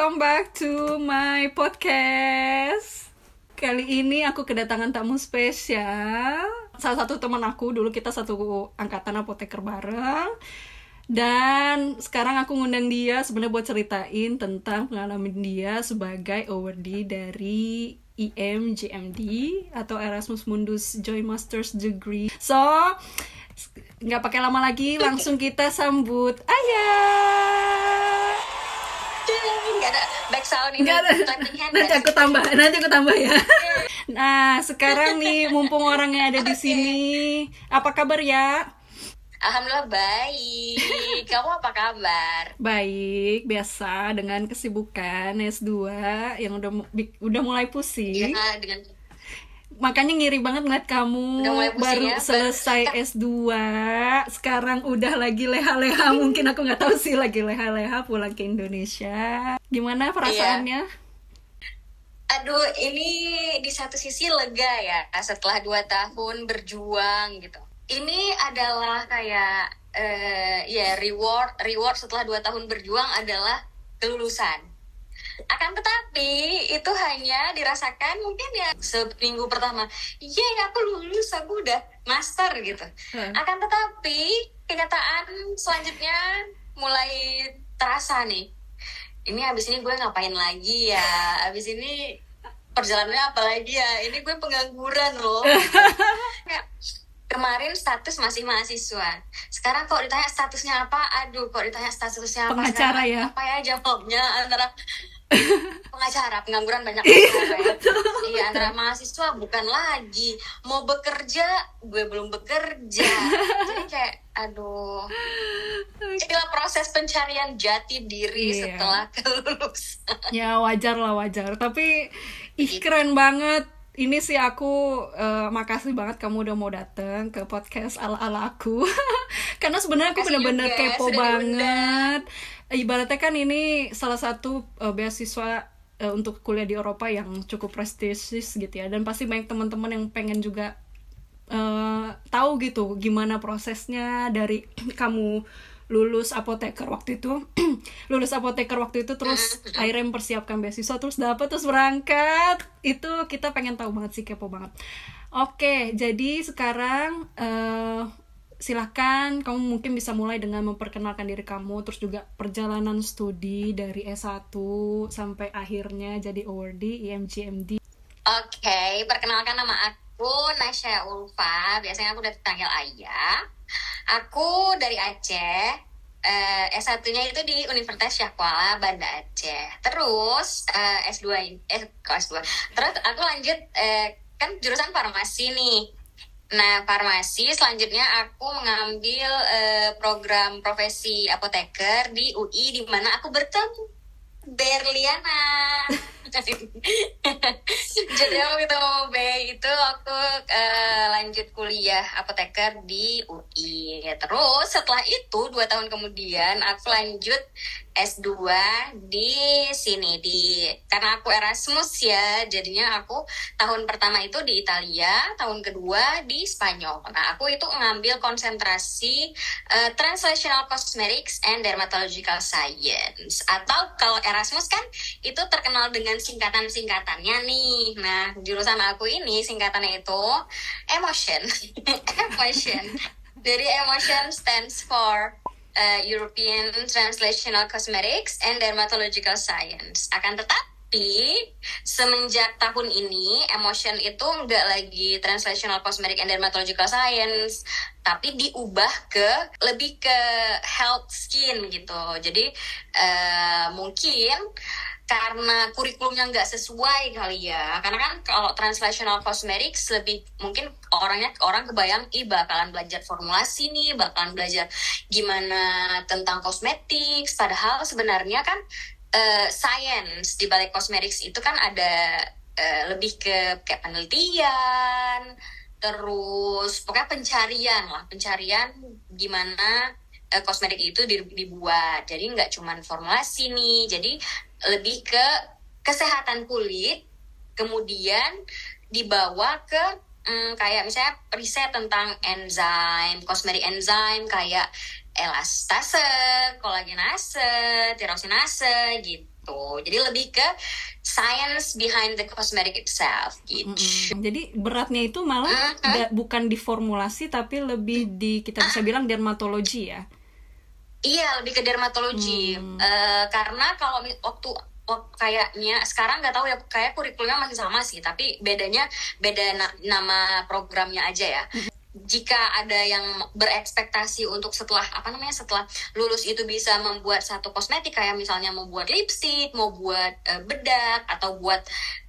welcome back to my podcast. Kali ini aku kedatangan tamu spesial. Salah satu teman aku, dulu kita satu angkatan apoteker bareng. Dan sekarang aku ngundang dia sebenarnya buat ceritain tentang pengalaman dia sebagai awardee dari EMGMD atau Erasmus Mundus Joy Masters Degree. So, nggak pakai lama lagi, langsung kita sambut Ayah. Nggak ada back sound ini. Nggak ada. Nanti aku tambah ya. Nah, sekarang nih mumpung orangnya ada di sini, apa kabar ya? Alhamdulillah baik. Kamu apa kabar? Baik, biasa dengan kesibukan S2 yang udah mulai pusing. Ya, dengan Makanya ngiri banget ngeliat kamu baru ya, selesai S2, sekarang udah lagi leha-leha. Mungkin aku nggak tahu sih, lagi leha-leha pulang ke Indonesia. Gimana perasaannya? Aduh, ini di satu sisi lega ya setelah 2 tahun berjuang gitu. Ini adalah kayak reward setelah 2 tahun berjuang adalah kelulusan. Akan tetapi itu hanya dirasakan mungkin ya seminggu pertama. Aku lulus, aku udah master gitu. Akan tetapi kenyataan selanjutnya mulai terasa nih. Ini abis ini gue ngapain lagi ya? Abis ini perjalanannya apa lagi ya? Ini gue pengangguran loh. Kayak kemarin status masih mahasiswa. Sekarang kok ditanya statusnya apa? Aduh, kok ditanya statusnya apa? Pengacara sekarang, ya? apa ya jawabnya antara pengacara, pengangguran banyak pengacara ya. Iya, antara mahasiswa bukan lagi. Mau bekerja, gue belum bekerja. Jadi kayak, aduh. Inilah proses pencarian jati diri setelah kelulusan. Ya wajar. Tapi keren banget. Ini sih aku makasih banget kamu udah mau datang ke podcast ala-ala aku. Karena sebenarnya aku bener-bener kepo banget. Ibaratnya kan ini salah satu beasiswa untuk kuliah di Eropa yang cukup prestisius gitu ya. Dan pasti banyak teman-teman yang pengen juga tahu gitu gimana prosesnya dari kamu lulus apoteker waktu itu terus akhirnya mempersiapkan beasiswa, terus dapat, terus berangkat. Itu kita pengen tahu banget sih, kepo banget. Oke, jadi sekarang silahkan kamu mungkin bisa mulai dengan memperkenalkan diri kamu, terus juga perjalanan studi dari S1 sampai akhirnya jadi awardee EMGMD. Oke, perkenalkan nama aku Nasya Ulfa, biasanya aku udah dipanggil Ayah. Aku dari Aceh, S1-nya itu di Universitas Syahkuala, Banda Aceh. Terus S2. Terus aku lanjut, kan jurusan farmasi nih. Nah, farmasi selanjutnya aku mengambil program profesi apoteker di UI, di mana aku bertemu Berliana. Jadi waktu itu itu aku lanjut kuliah apoteker di UI. Terus setelah itu 2 tahun kemudian aku lanjut S2 di sini karena aku Erasmus ya, jadinya aku tahun pertama itu di Italia, tahun kedua di Spanyol. Nah, aku itu ngambil konsentrasi Translational Cosmetics and Dermatological Science, atau kalau Erasmus kan itu terkenal dengan singkatan-singkatannya nih. Nah, jurusan aku ini singkatannya itu Emotion. Emotion. Dari Emotion stands for European Translational Cosmetics and Dermatological Science. Akan tetapi semenjak tahun ini Emotion itu nggak lagi Translational Cosmetic and Dermatological Science, tapi diubah lebih ke health skin gitu. Jadi mungkin karena kurikulumnya nggak sesuai kali ya. Karena kan kalau Translational Cosmetics lebih mungkin orang kebayang bakalan belajar formulasi nih, bakalan belajar gimana tentang kosmetik. Padahal sebenarnya kan science di balik cosmetics itu kan ada lebih ke kayak penelitian, terus pokoknya pencarian gimana kosmetik itu dibuat. Jadi nggak cuma formulasi nih, jadi lebih ke kesehatan kulit, kemudian dibawa ke kayak misalnya riset tentang enzim, kosmetik kayak elastase, kolagenase, tirosinase gitu. gitu. Jadi lebih ke science behind the cosmetic itself gitu. Jadi beratnya itu malah bukan di formulasi tapi lebih di kita bisa bilang dermatologi ya. Iya, lebih ke dermatologi. Karena kalau waktu kayaknya sekarang nggak tahu ya, kayak kurikulumnya masih sama sih, tapi beda nama programnya aja ya. Jika ada yang berekspektasi untuk setelah lulus itu bisa membuat satu kosmetik, kayak misalnya mau buat lipstick, mau buat bedak, atau buat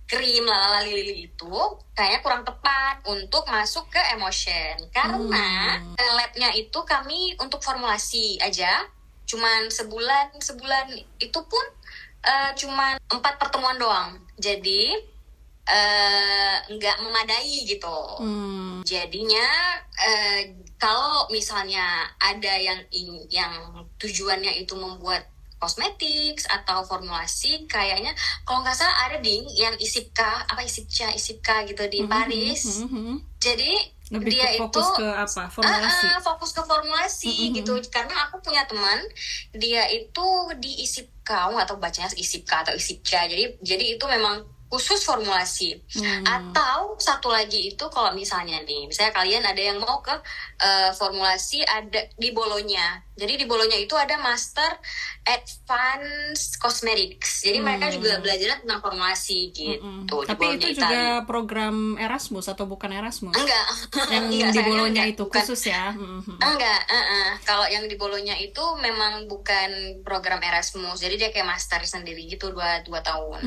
krim lili itu kayaknya kurang tepat untuk masuk ke Emotion, karena labnya itu kami untuk formulasi aja cuman sebulan itu pun cuman 4 pertemuan doang, jadi nggak memadai gitu. Jadinya kalau misalnya ada yang tujuannya itu membuat kosmetik atau formulasi, kayaknya kalau nggak salah ada yang Isipka gitu di Paris. Jadi lebih dia fokus itu ke apa? Formulasi. Fokus ke formulasi gitu. Karena aku punya teman, dia itu di Isipka, nggak tahu bacanya Isipka atau Isipca. Jadi itu memang khusus formulasi. Atau satu lagi itu kalau misalnya kalian ada yang mau ke formulasi, ada di Bologna. Jadi di Bologna itu ada Master Advanced Cosmetics. Jadi mereka juga belajar tentang formulasi gitu. Tapi itu juga program Erasmus atau bukan Erasmus? Enggak. Yang di Bologna itu bukan. Khusus ya? Enggak. Kalau yang di Bologna itu memang bukan program Erasmus. Jadi dia kayak master sendiri gitu, 2 tahun.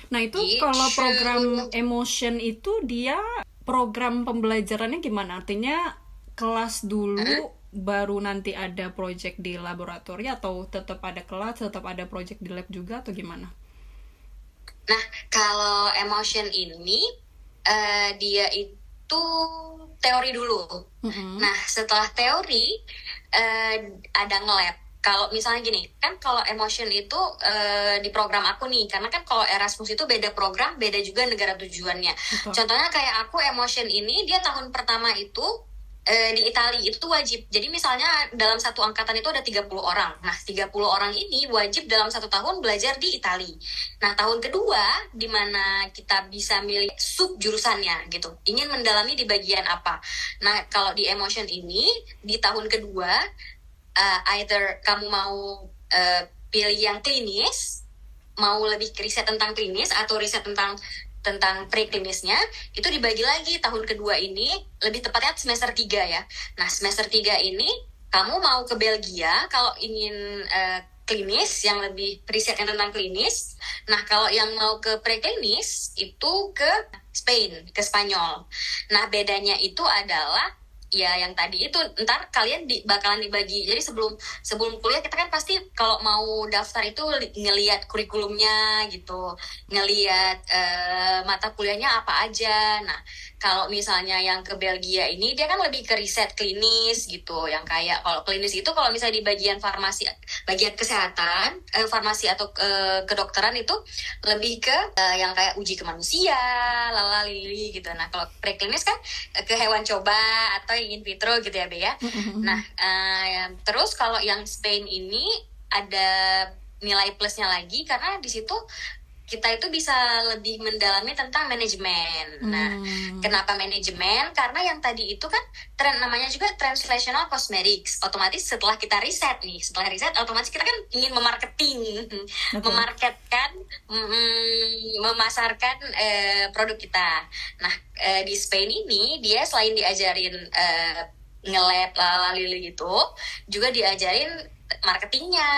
Nah itu kalau program Emotion itu dia program pembelajarannya gimana? Artinya kelas dulu baru nanti ada project di laboratori, atau tetap ada kelas, tetap ada project di lab juga, atau gimana? Nah, kalau Emotion ini dia itu teori dulu. Nah, setelah teori ada nge-lab. Kalau misalnya gini, kan kalau Emotion itu di program aku nih, karena kan kalau Erasmus itu beda program, beda juga negara tujuannya. Betul. Contohnya kayak aku Emotion ini, dia tahun pertama itu di Italia itu wajib. Jadi misalnya dalam satu angkatan itu ada 30 orang. Nah, 30 orang ini wajib dalam 1 tahun belajar di Italia. Nah, tahun kedua di mana kita bisa milih sub jurusannya gitu. Ingin mendalami di bagian apa. Nah, kalau di Emotion ini di tahun kedua either kamu mau pilih yang klinis, mau lebih riset tentang klinis atau riset tentang preklinisnya, itu dibagi lagi tahun kedua ini, lebih tepatnya semester 3 ya. Nah, semester 3 ini kamu mau ke Belgia kalau ingin klinis, yang lebih risetnya tentang klinis. Nah, kalau yang mau ke preklinis itu ke Spain, ke Spanyol. Nah, bedanya itu adalah ya yang tadi itu, ntar kalian bakalan dibagi. Jadi sebelum kuliah kita kan pasti kalau mau daftar itu ngelihat kurikulumnya gitu, ngelihat mata kuliahnya apa aja. Nah, kalau misalnya yang ke Belgia ini dia kan lebih ke riset klinis gitu, yang kayak kalau klinis itu kalau misalnya di bagian farmasi, bagian kesehatan, farmasi atau kedokteran itu lebih ke yang kayak uji ke manusia, lalali gitu. Nah, kalau preklinis kan ke hewan coba atau in vitro gitu ya, Be ya. Nah, terus kalau yang Spain ini ada nilai plusnya lagi, karena di situ kita itu bisa lebih mendalami tentang manajemen. Nah, kenapa manajemen? Karena yang tadi itu kan namanya juga translational cosmetics. Otomatis setelah kita riset otomatis kita kan ingin memarketkan, memasarkan produk kita. Nah, di Spain ini dia selain diajarin nge-lab lalali gitu, juga diajarin marketingnya,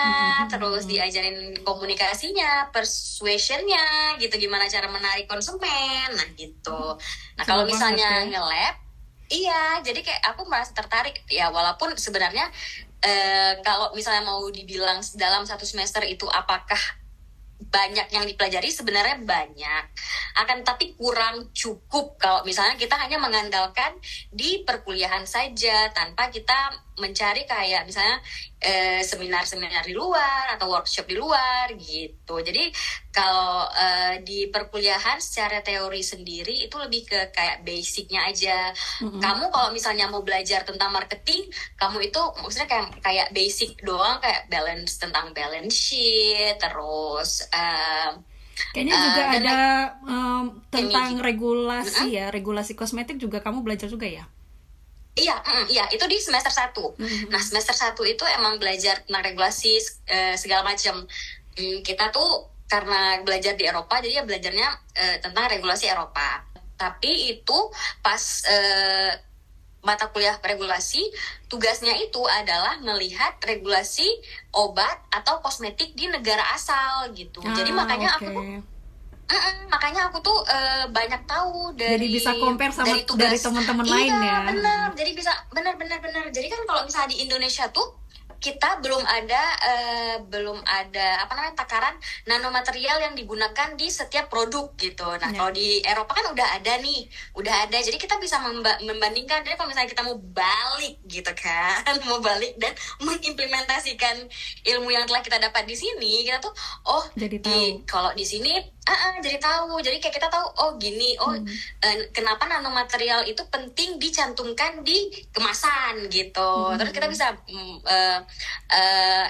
terus diajarin komunikasinya, persuasionnya gitu, gimana cara menarik konsumen, nah gitu. Nah, kalau misalnya nge-lab, iya, jadi kayak aku merasa tertarik ya, walaupun sebenarnya kalau misalnya mau dibilang dalam 1 semester itu apakah banyak yang dipelajari, sebenarnya banyak, akan tapi kurang cukup kalau misalnya kita hanya mengandalkan di perkuliahan saja tanpa kita mencari kayak misalnya seminar-seminar di luar atau workshop di luar gitu. Jadi kalau di perkuliahan secara teori sendiri itu lebih ke kayak basicnya aja. Kamu kalau misalnya mau belajar tentang marketing, kamu itu maksudnya kayak basic doang, kayak tentang balance sheet, terus Kayaknya juga dan ada tentang ini regulasi ya, regulasi kosmetik juga kamu belajar juga ya? Iya, itu di semester 1. Nah, semester 1 itu emang belajar tentang regulasi segala macam. Kita tuh karena belajar di Eropa, jadi ya belajarnya tentang regulasi Eropa. Tapi itu pas mata kuliah regulasi, tugasnya itu adalah melihat regulasi obat atau kosmetik di negara asal gitu. Jadi makanya aku tuh makanya aku tuh banyak tahu Jadi bisa compare sama dari tugas. dari teman-teman lain ya. Iya, benar. Jadi bisa benar. Jadi kan kalau misalnya di Indonesia tuh kita belum ada apa namanya takaran nanomaterial yang digunakan di setiap produk gitu. Nah, kalau di Eropa kan udah ada. Jadi kita bisa membandingkan. Jadi kalau misalnya kita mau balik gitu kan, mau balik dan mengimplementasikan ilmu yang telah kita dapat di sini, kita tuh jadi tahu. Kalau di sini jadi tahu. Jadi kayak kita tahu gini, kenapa nanomaterial itu penting dicantumkan di kemasan gitu. Terus kita bisa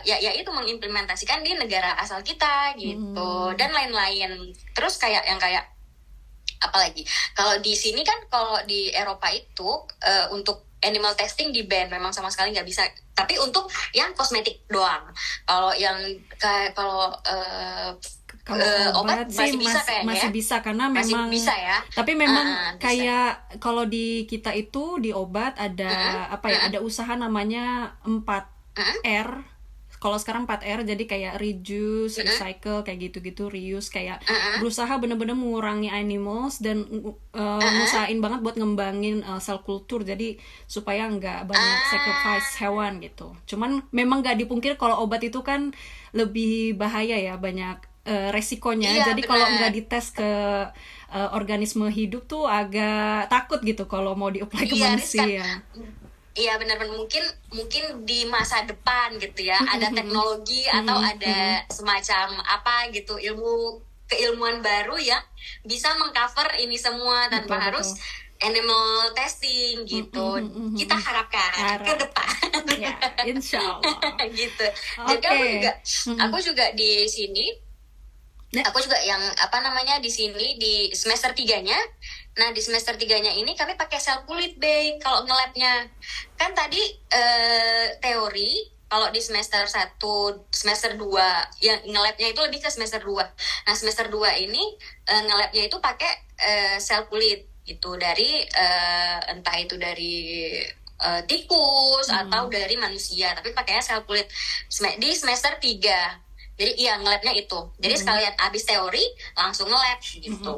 ya itu mengimplementasikan di negara asal kita gitu dan lain-lain. Terus kayak apalagi kalau di sini kan, kalau di Eropa itu untuk animal testing di ban, memang sama sekali nggak bisa. Tapi untuk yang kosmetik doang. Kalau yang obat masih bisa kayaknya. Masih bisa karena memang bisa ya. Tapi memang kayak kalau di kita itu di obat ada ada usaha namanya 4R. Kalau sekarang 4R, jadi kayak reduce, recycle, kayak gitu-gitu, reuse, kayak berusaha bener-bener mengurangi animals dan ngusahain banget buat ngembangin cell culture, jadi supaya nggak banyak sacrifice hewan gitu. Cuman memang nggak dipungkir kalau obat itu kan lebih bahaya ya, banyak resikonya. Jadi kalau nggak dites ke organisme hidup tuh agak takut gitu kalau mau di-apply ke manusia. Iya, benar. Mungkin di masa depan gitu ya, ada teknologi atau ada semacam apa gitu, keilmuan baru yang bisa mengcover ini semua tanpa harus animal testing gitu. Kita harapkan ke depan. Ya, insya Allah. Gitu. Jadi aku juga di sini. Aku juga yang di sini di semester 3-nya. Nah, di semester 3-nya ini kami pakai sel kulit, Bay, kalau nge-labnya. Kan tadi teori, kalau di semester 1, semester 2, yang nge-labnya itu lebih ke semester 2. Nah, semester 2 ini nge-labnya itu pakai sel kulit gitu, dari entah itu dari tikus atau dari manusia, tapi pakainya sel kulit di semester 3. Jadi nge-labnya itu. Jadi sekalian abis teori langsung nge-lab gitu.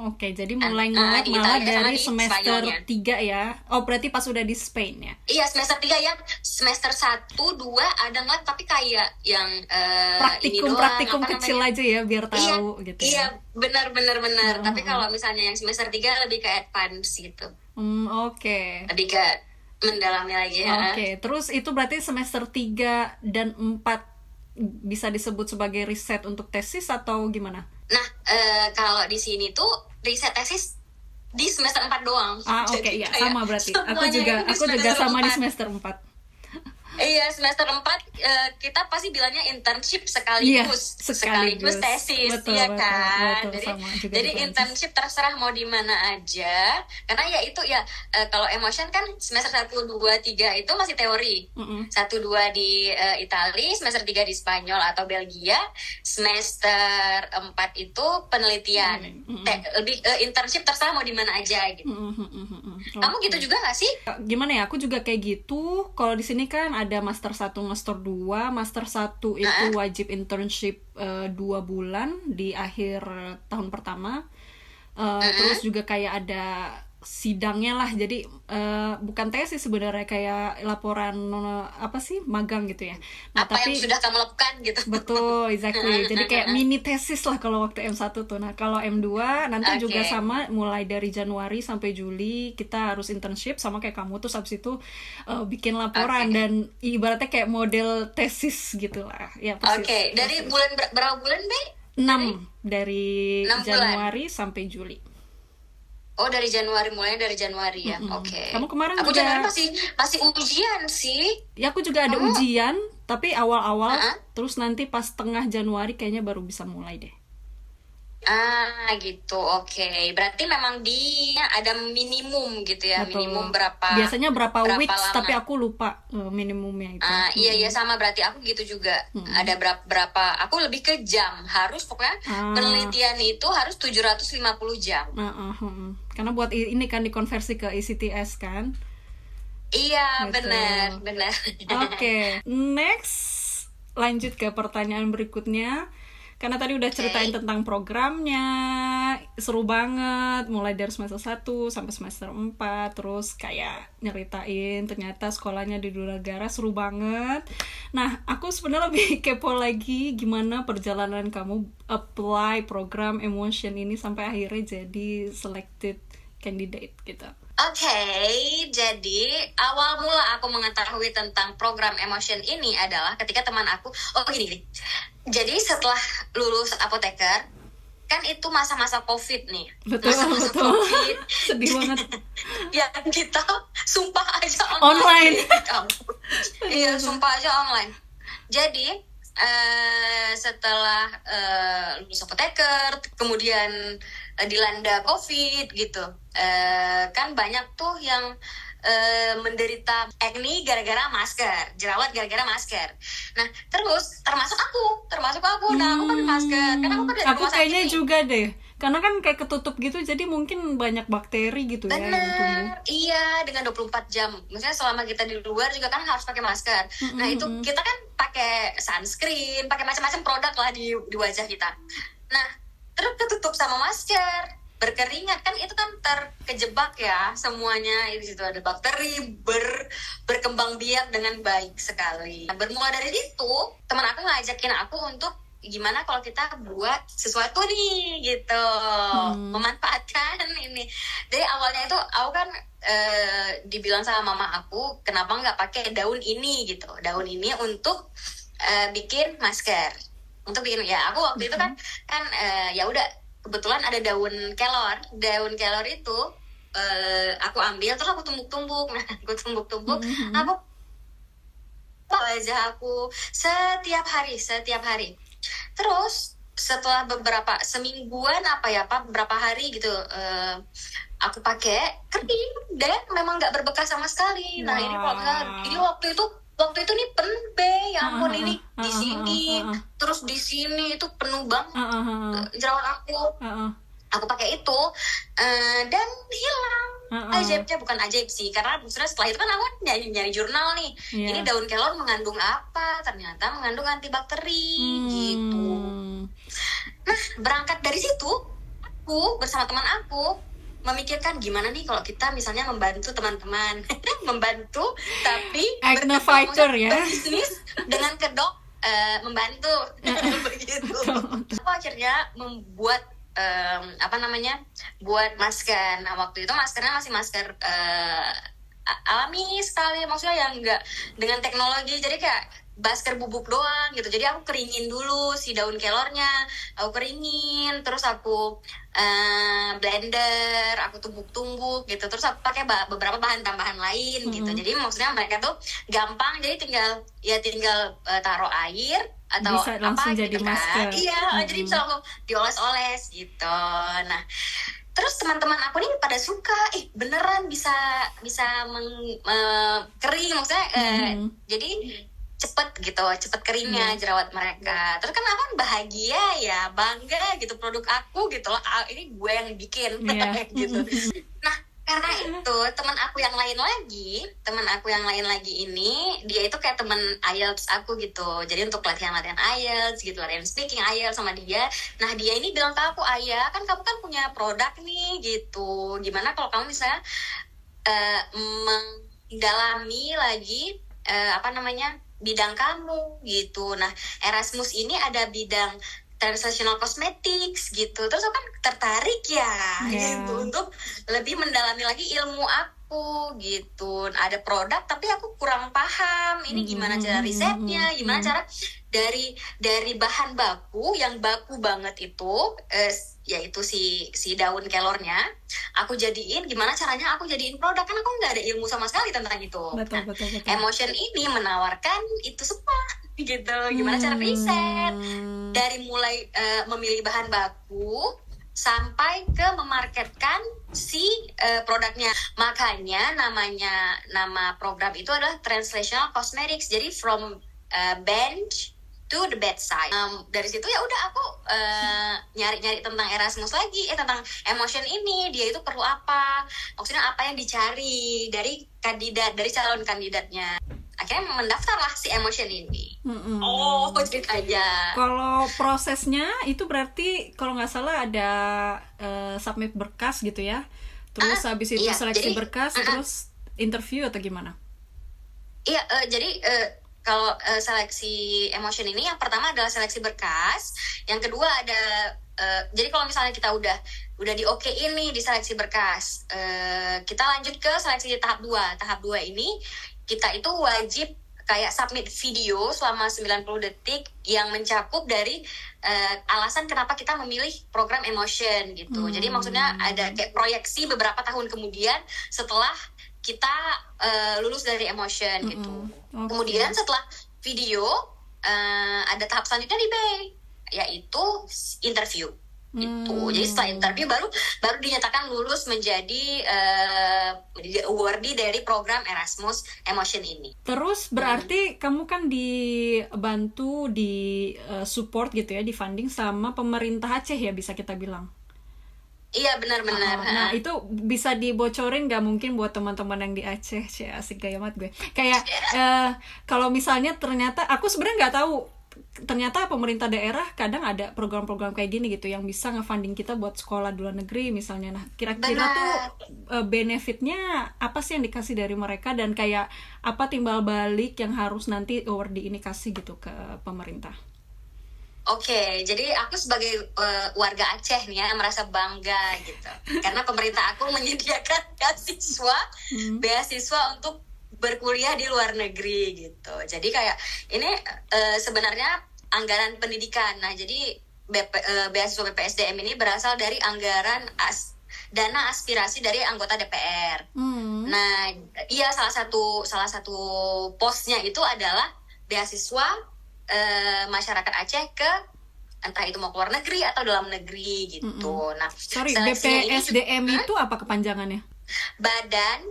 Oke, jadi mulai nge-lab malah dari semester 3 ya. Berarti pas udah di Spain ya? Iya, semester 3 ya. Semester 1, 2 ada nge-lab, tapi kayak yang praktikum kecil aja ya, biar tahu gitu. Iya, benar. Tapi kalau misalnya yang semester 3 lebih ke advance gitu. Oke. Lebih ke mendalami lagi ya. Oke, terus itu berarti semester 3 dan 4 bisa disebut sebagai riset untuk tesis atau gimana? Nah, kalau di sini tuh riset tesis di semester 4 doang. Oke, iya, sama berarti. Aku juga sama di semester 4. Iya, semester 4 kita pasti bilangnya internship sekaligus tesis. Betul, ya kan. Betul, jadi internship terserah mau di mana aja. Karena ya itu ya kalau emotion kan semester 1, 2, 3 itu masih teori. 1, 2 di Itali, semester 3 di Spanyol atau Belgia, semester 4 itu penelitian. Lebih internship terserah mau di mana aja gitu. Kamu gitu juga gak sih? Gimana ya? Aku juga kayak gitu. Kalau di sini kan ada master 1, master 2. Master 1 itu wajib internship 2 bulan di akhir tahun pertama. Terus juga kayak ada sidangnya lah. Jadi bukan tesis sebenarnya, kayak laporan apa sih, magang gitu ya. Nah, Apa tapi yang sudah kamu lakukan gitu. betul, exactly. Jadi kayak mini tesis lah kalau waktu M1 tuh. Nah, kalau M2 nanti juga Oke. sama, mulai dari Januari sampai Juli kita harus internship sama kayak kamu tuh, habis itu bikin laporan Oke. dan ibaratnya kayak model tesis gitu lah. Ya, persis. Oke, dari bulan berapa bulan, Bay? 6 dari 6 bulan. Januari sampai Juli. Oh, dari Januari, mulai dari Januari ya. Oke. Kamu kemarin Aku juga- Januari masih ujian sih. Ya, aku juga ada ujian, tapi awal-awal, Uh-uh. terus nanti pas tengah Januari kayaknya baru bisa mulai deh. Ah, gitu. Oke. Berarti memang ada minimum gitu ya. Betul. Minimum berapa? Biasanya berapa weeks, lama? tapi aku lupa minimumnya itu. Iya sama, berarti aku gitu juga. Ada berapa? Aku lebih ke jam. Harus pokoknya penelitian itu harus 750 jam. Karena buat ini kan dikonversi ke ECTS kan. Iya, Betul. benar. Oke, next lanjut ke pertanyaan berikutnya. Karena tadi udah ceritain tentang programnya, seru banget, mulai dari semester 1 sampai semester 4, terus kayak nyeritain ternyata sekolahnya di dua negara, seru banget. Nah, aku sebenarnya lebih kepo lagi gimana perjalanan kamu apply program Emotion ini sampai akhirnya jadi selected candidate gitu. Oke, jadi awal mula aku mengetahui tentang program Emotion ini adalah ketika teman aku, gini. Jadi setelah lulus apoteker, kan itu masa-masa COVID nih. Betul. COVID. Sedih banget. Ya kita sumpah aja Online. Iya, sumpah aja online. Jadi setelah lulus apoteker, kemudian dilanda COVID gitu, kan banyak tuh yang menderita acne gara-gara masker, jerawat gara-gara masker. Nah, terus termasuk aku. Nah, aku pakai masker karena aku kan dari Aku rumah sakit kayaknya nih. juga deh, karena kan kayak ketutup gitu, jadi mungkin banyak bakteri gitu ya yang tumbuh. Bener, iya, dengan 24 jam. Maksudnya selama kita di luar juga kan harus pakai masker. Nah, itu kita kan pakai sunscreen, pakai macam-macam produk lah di wajah kita. Nah, terus ketutup sama masker, berkeringat, kan itu kan terkejebak ya semuanya. Di situ ada bakteri berkembang biak dengan baik sekali. Nah, bermula dari situ, teman aku ngajakin aku untuk gimana kalau kita buat sesuatu nih gitu, memanfaatkan ini. Jadi awalnya itu aku kan dibilang sama mama aku, kenapa nggak pakai daun ini gitu, daun ini untuk bikin masker, untuk bikin, ya aku waktu itu kan ya udah, kebetulan ada daun kelor itu aku ambil, terus aku tumbuk-tumbuk. Nah, aku tumbuk-tumbuk, aku wajah aku setiap hari. Terus setelah semingguan beberapa hari gitu, aku pakai, kering dan memang nggak berbekas sama sekali. Nah, ini waktu itu nih penuh, ya ampun, ini di sini, terus di sini itu penuh banget jerawat aku. Aku pakai itu dan hilang. Ajaibnya, bukan ajaib sih, karena setelah itu kan aku nyari jurnal nih. Ini daun kelor mengandung apa? Ternyata mengandung antibakteri gitu. Nah, berangkat dari situ, aku bersama teman aku memikirkan gimana nih kalau kita misalnya membantu teman-teman membantu tapi acne fighter ya, bisnis dengan kedok membantu begitu. Aku akhirnya membuat buat masker. Nah, waktu itu maskernya masih masker alami sekali, maksudnya yang enggak dengan teknologi, jadi kayak masker bubuk doang gitu. Jadi aku keringin dulu si daun kelornya, terus aku blender, aku tumbuk-tumbuk gitu, terus aku pakai beberapa bahan tambahan lain gitu. Jadi maksudnya mereka tuh gampang, jadi tinggal taruh air atau bisa langsung apa jadi gitu masker. kan. Iya, jadi bisa langsung dioles-oles gitu. Nah, terus teman-teman aku nih pada suka, beneran bisa kering, maksudnya jadi cepet keringnya jerawat mereka. Terus kan aku kan bahagia ya, bangga gitu, produk aku gitu loh, ini gue yang bikin gitu. Nah, Karena itu teman aku yang lain lagi ini dia itu kayak teman IELTS aku gitu. Jadi untuk latihan-latihan IELTS gitu, latihan speaking IELTS sama dia. Nah dia ini bilang ke aku, Ayah kan kamu kan punya produk nih gitu. Gimana kalau kamu misalnya mendalami lagi apa namanya bidang kamu gitu. Nah Erasmus ini ada bidang translational cosmetics gitu, terus aku kan tertarik ya gitu untuk lebih mendalami lagi ilmu aku gitu. Ada produk tapi aku kurang paham ini gimana cara risetnya, gimana cara dari bahan baku yang baku banget itu yaitu si daun kelornya aku jadiin, gimana caranya aku jadiin produk, kan aku nggak ada ilmu sama sekali tentang itu. Betul. Emotion ini menawarkan itu semua gitu, gimana cara riset dari mulai memilih bahan baku sampai ke memarketkan si produknya. Makanya nama program itu adalah Translational Cosmetics. Jadi from bench to the bedside. Dari situ ya udah aku nyari-nyari tentang Erasmus lagi, tentang emotion ini, dia itu perlu apa, maksudnya apa yang dicari dari calon kandidatnya. Akhirnya mendaftarlah si emotion ini. Oh, cerita aja. Kalau prosesnya itu berarti kalau nggak salah ada submit berkas gitu ya. Terus habis itu seleksi berkas, terus interview atau gimana? Iya, jadi kalau seleksi emotion ini yang pertama adalah seleksi berkas, yang kedua ada jadi kalau misalnya kita udah di oke ini di seleksi berkas, kita lanjut ke seleksi tahap 2. Tahap 2 ini kita itu wajib kayak submit video selama 90 detik yang mencakup dari alasan kenapa kita memilih program emotion gitu. Jadi maksudnya ada kayak proyeksi beberapa tahun kemudian setelah kita lulus dari emotion gitu. Kemudian setelah video ada tahap selanjutnya di B, yaitu interview gitu. Jadi setelah interview baru dinyatakan lulus menjadi awardee dari program Erasmus Emotion ini. Terus berarti kamu kan dibantu di support gitu ya, di funding sama pemerintah Aceh ya, bisa kita bilang. Iya benar-benar. Nah itu bisa dibocorin nggak mungkin buat teman-teman yang di Aceh, asik gaya banget gue. Kayak kalau misalnya ternyata aku sebenarnya nggak tahu, ternyata pemerintah daerah kadang ada program-program kayak gini gitu yang bisa nge-funding kita buat sekolah di luar negeri misalnya. Nah kira-kira tuh benefitnya apa sih yang dikasih dari mereka, dan kayak apa timbal balik yang harus nanti awardee ini kasih gitu ke pemerintah? Oke, jadi aku sebagai warga Aceh nih ya merasa bangga gitu, karena pemerintah aku menyediakan beasiswa untuk berkuliah di luar negeri gitu. Jadi kayak ini sebenarnya anggaran pendidikan. Nah jadi beasiswa BPSDM ini berasal dari anggaran dana aspirasi dari anggota DPR. Nah iya salah satu posnya itu adalah beasiswa masyarakat Aceh ke entah itu mau keluar negeri atau dalam negeri gitu. Nah, BPSDM itu apa kepanjangannya? Badan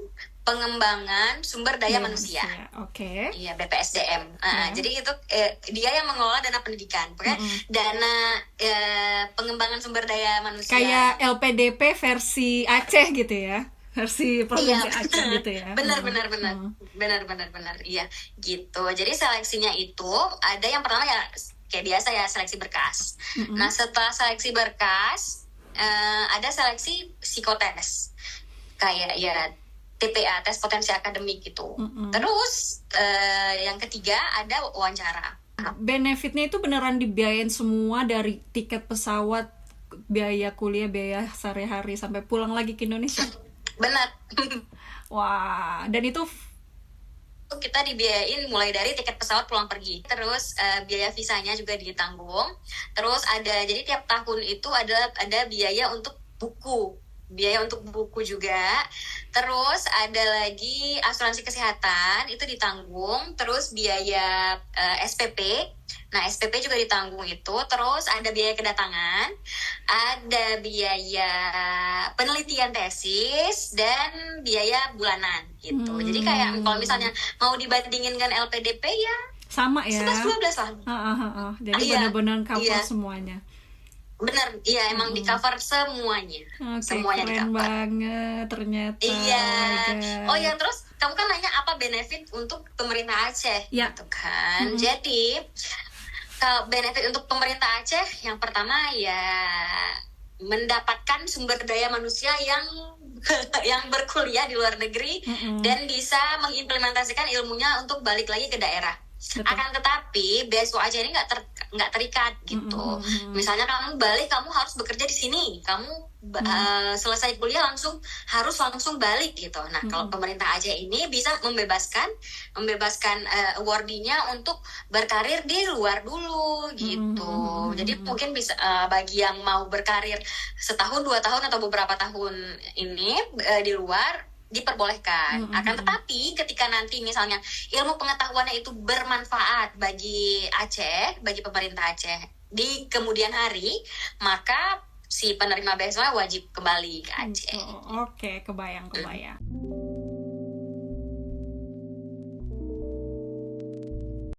Pengembangan Sumber Daya Manusia. Oke. Iya, BPSDM. Jadi itu dia yang mengelola dana pendidikan. Pokoknya dana pengembangan sumber daya manusia. Kayak LPDP versi Aceh gitu ya. Versi provinsi Aceh gitu ya. Benar. Iya, gitu. Jadi seleksinya itu ada yang pertama ya kayak biasa ya seleksi berkas. Nah, setelah seleksi berkas ada seleksi psikotes. Kayak ya TPA, tes potensi akademik gitu. Terus yang ketiga ada wawancara. Benefitnya itu beneran dibiayain semua dari tiket pesawat, biaya kuliah, biaya sehari-hari sampai pulang lagi ke Indonesia. Benar. Wah, dan itu kita dibiayain mulai dari tiket pesawat pulang pergi, terus biaya visanya juga ditanggung. Terus jadi tiap tahun itu ada biaya untuk buku juga. Terus ada lagi asuransi kesehatan itu ditanggung. Terus biaya SPP. Nah, SPP juga ditanggung itu. Terus ada biaya kedatangan, ada biaya penelitian tesis, dan biaya bulanan gitu. Jadi kayak kalau misalnya mau dibandingin dengan LPDP ya sama ya. 11-12 lah. Jadi benar-benar cover semuanya. Bener, iya emang di cover semuanya. Oke, Semuanya di keren cover. banget ternyata. Iya. Oh Oh my ya, God. terus kamu kan nanya apa benefit untuk pemerintah Aceh, Ya. gitu kan? Mm-mm. Jadi kalau benefit untuk pemerintah Aceh yang pertama ya mendapatkan sumber daya manusia yang yang berkuliah di luar negeri Mm-mm. dan bisa mengimplementasikan ilmunya untuk balik lagi ke daerah. Betul. Akan tetapi beasiswa Aceh ini nggak terikat gitu. Misalnya kamu balik, kamu harus bekerja di sini. Kamu selesai kuliah harus langsung balik gitu. Nah, kalau pemerintah Aceh ini bisa membebaskan awardinya untuk berkarir di luar dulu gitu. Jadi mungkin bisa bagi yang mau berkarir setahun, 2 tahun atau beberapa tahun ini di luar diperbolehkan. Akan tetapi ketika nanti misalnya ilmu pengetahuannya itu bermanfaat bagi Aceh, bagi pemerintah Aceh di kemudian hari, maka si penerima beasiswa wajib kembali ke Aceh. Oke, kebayang.